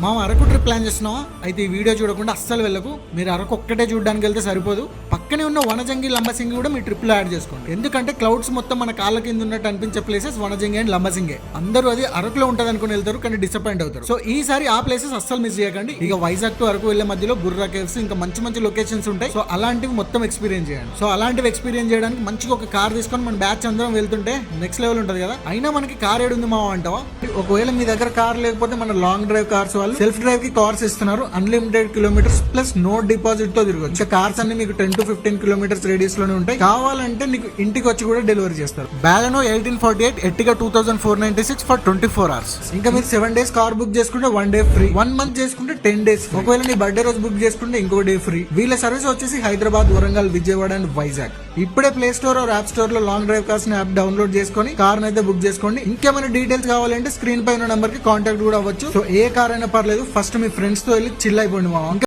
మా Araku trip plan చేస్తున్నావా? అయితే ఈ వీడియో చూడకుండా అస్సలు వెళ్ళకు. మీరు అరకు ఒక్కటే చూడడానికి వెళ్తే సరిపోదు, పక్కనే ఉన్న వనజంగి లంబసింగి కూడా మీ ట్రిప్ లో యాడ్ చేసుకోండి. ఎందుకంటే క్లౌడ్స్ మొత్తం మన కాళ్ళ కింద ఉన్నట్టు అనిపించే ప్లేసెస్ వనజంగి అండ్ లంబసింగే. అందరూ అది అరకులో ఉంటది అనుకుని వెళ్తారు, కానీ డిసప్పాయింట్ అవుతారు. సో ఈసారి ఆ ప్లేసెస్ అస్సలు మిస్ చేయకండి. ఇక వైజాగ్ టు అరకు వెళ్లే మధ్యలో బుర్రా కేవ్స్ ఇంకా మంచి మంచి లొకేషన్స్ ఉంటాయి. సో అలాంటివి మొత్తం ఎక్స్పీరియన్స్ చేయండి. సో అలాంటివి ఎక్స్పీరియన్స్ చేయడానికి మంచిగా ఒక కార్ తీసుకొని మన బ్యాచ్ అందరం వెళ్తుంటే నెక్స్ట్ లెవెల్ ఉంటది కదా. అయినా మనకి కార్ ఏడుంది మా అంటావా? ఒకవేళ మీ దగ్గర కార్ లేకపోతే మన లాంగ్ డ్రైవ్ కార్స్ వాళ్ళు సెల్ఫ్ డ్రైవ్ కి కార్స్ ఇస్తున్నారు. Unlimited kilometers plus no deposit తో తిరగచ్చు. ఇంకా కార్స్ అన్ని మీకు 10 to 15 కిలోమీటర్స్ రేడియస్ లోనే ఉంటాయి. కావాలంటే నీకు ఇంటికి వచ్చి కూడా డెలివరీ చేస్తారు. Baleno 1848, Ertiga 2496 for 24 hours. ఇంకా మీరు 7 days కార్ బుక్ చేసుకుంటే 1 day ఫ్రీ, 1 month చేసుకుంటే 10 days. ఒకవేళ నీ బర్త్డే రోజు బుక్ చేసుకుంటే ఇంకో డే ఫ్రీ. వీళ్ళ సర్వీస్ వచ్చేసి హైదరాబాద్, వరంగల్, విజయవాడ అండ్ వైజాగ్. ఇప్పుడే play store or app store లో long drive cars app download చేసుకొని కార్ అయితే బుక్ చేసుకోండి. ఇంకేమైనా డీటెయిల్స్ కావాలంటే స్క్రీన్ పైన నెంబర్ కి కాంటాక్ట్ కూడా అవ్వచ్చు. సో ఏ కార్ అయినా పర్లేదు, ఫస్ట్ మీ ఫ్రెండ్స్ తో వెళ్ళి చిల్ అయిపోండి మామ.